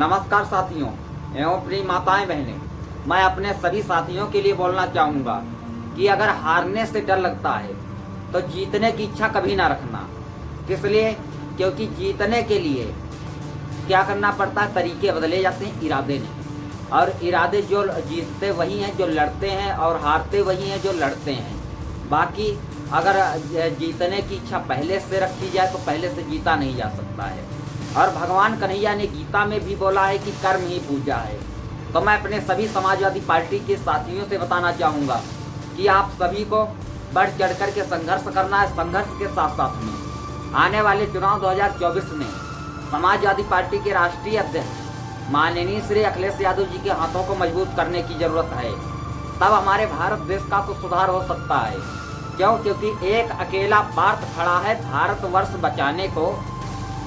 नमस्कार साथियों एवं प्रिय माताएं बहनें, मैं अपने सभी साथियों के लिए बोलना चाहूँगा कि अगर हारने से डर लगता है तो जीतने की इच्छा कभी ना रखना। किस लिए? क्योंकि जीतने के लिए क्या करना पड़ता है, तरीके बदले जाते हैं, इरादे नहीं। और इरादे जो जीतते वही हैं जो लड़ते हैं, और हारते वही हैं जो लड़ते हैं। बाकी अगर जीतने की इच्छा पहले से रखी जाए तो पहले से जीता नहीं जा सकता है। और भगवान कन्हैया ने गीता में भी बोला है कि कर्म ही पूजा है। तो मैं अपने सभी समाजवादी पार्टी के साथियों से बताना चाहूँगा कि आप सभी को बढ़ चढ़ कर के संघर्ष करना है। संघर्ष के साथ साथ में आने वाले चुनाव 2024 में समाजवादी पार्टी के राष्ट्रीय अध्यक्ष माननीय श्री अखिलेश यादव जी के हाथों को मजबूत करने की जरूरत है। तब हमारे भारत देश का तो सुधार हो सकता है। क्यों? क्योंकि एक अकेला पार्थ खड़ा है भारतवर्ष बचाने को।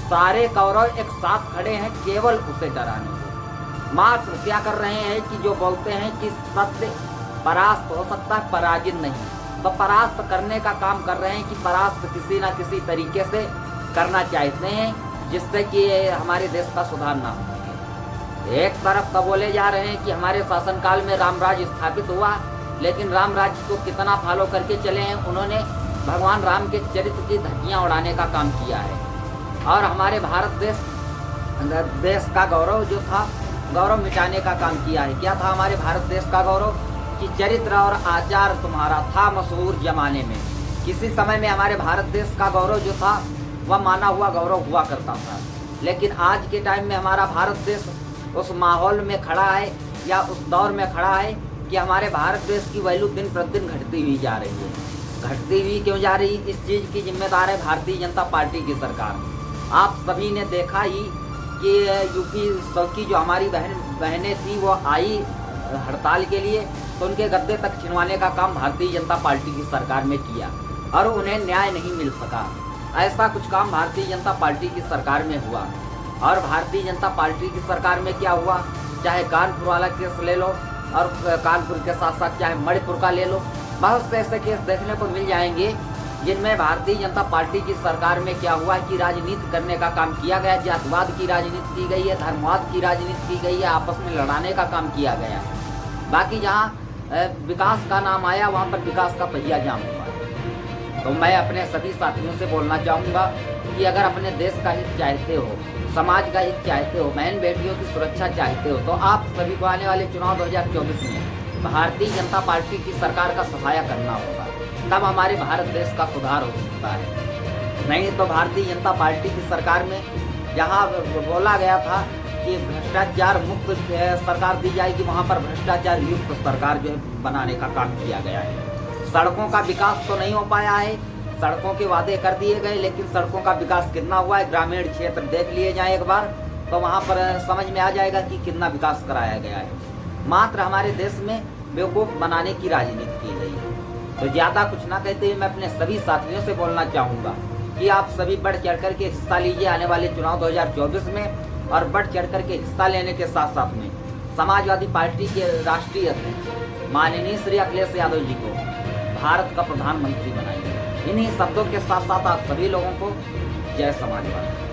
सारे कौरव एक साथ खड़े हैं केवल उसे डराने को। मात्र क्या कर रहे हैं कि जो बोलते हैं कि सत्य परास्त हो सकता है, पराजित नहीं। तो परास्त करने का काम कर रहे हैं कि परास्त किसी ना किसी तरीके से करना चाहते हैं, जिससे कि हमारे देश का सुधार ना हो सके। एक तरफ तो बोले जा रहे हैं कि हमारे शासनकाल में रामराज स्थापित हुआ, लेकिन राम राज्य को कितना फॉलो करके चले हैं। उन्होंने भगवान राम के चरित्र की धज्जियां उड़ाने का काम किया है। और हमारे भारत देश का गौरव जो था, गौरव मिटाने का काम किया है। क्या था हमारे भारत देश का गौरव? कि चरित्र और आचार तुम्हारा था मशहूर जमाने में। किसी समय में हमारे भारत देश का गौरव जो था वह माना हुआ गौरव हुआ करता था। लेकिन आज के टाइम में हमारा भारत देश उस माहौल में खड़ा है या उस दौर में खड़ा है कि हमारे भारत देश की वैल्यू दिन प्रतिदिन घटती हुई जा रही है। घटती हुई क्यों जा रही? इस चीज़ की जिम्मेदार है भारतीय जनता पार्टी की सरकार। आप सभी ने देखा ही कि यूपी की जो हमारी बहनें थी वो आई हड़ताल के लिए, तो उनके गद्दे तक छिनवाने का काम भारतीय जनता पार्टी की सरकार में किया और उन्हें न्याय नहीं मिल सका। ऐसा कुछ काम भारतीय जनता पार्टी की सरकार में हुआ। और भारतीय जनता पार्टी की सरकार में क्या हुआ, चाहे कानपुर वाला केस ले लो, और कानपुर के साथ साथ चाहे मणिपुर का ले लो, बहुत से ऐसे केस देखने को मिल जाएंगे जिनमें भारतीय जनता पार्टी की सरकार में क्या हुआ कि राजनीति करने का काम किया गया। जातिवाद की राजनीति की गई है, धर्मवाद की राजनीति की गई है, आपस में लड़ाने का काम किया गया। बाकी जहाँ विकास का नाम आया वहाँ पर विकास का पहिया जाम हुआ। तो मैं अपने सभी साथियों से बोलना चाहूँगा कि अगर अपने देश का हित चाहते हो, समाज का हित चाहते हो, बहन बेटियों की सुरक्षा चाहते हो, तो आप सभी को आने वाले चुनाव 2024 में भारतीय जनता पार्टी की सरकार का सफाया करना होगा। तब हमारे भारत देश का सुधार हो सकता है। नहीं तो भारतीय जनता पार्टी की सरकार में जहाँ बोला गया था कि भ्रष्टाचार मुक्त सरकार दी जाएगी, वहाँ पर भ्रष्टाचार युक्त सरकार जो है बनाने का काम किया गया है। सड़कों का विकास तो नहीं हो पाया है, सड़कों के वादे कर दिए गए, लेकिन सड़कों का विकास कितना हुआ है ग्रामीण क्षेत्र देख लिए जाए एक बार, तो वहाँ पर समझ में आ जाएगा कि कितना विकास कराया गया है। मात्र हमारे देश में बेवकूफ़ बनाने की राजनीति की गई है। तो ज़्यादा कुछ ना कहते हुए मैं अपने सभी साथियों से बोलना चाहूँगा कि आप सभी बढ़ चढ़ कर के हिस्सा लीजिए आने वाले चुनाव 2024 में। और बढ़ चढ़ कर के हिस्सा लेने के साथ साथ में समाजवादी पार्टी के राष्ट्रीय अध्यक्ष माननीय श्री अखिलेश यादव जी को भारत का प्रधानमंत्री बनाइए। इन्हीं शब्दों के साथ साथ आप सभी लोगों को जय समाजवादी।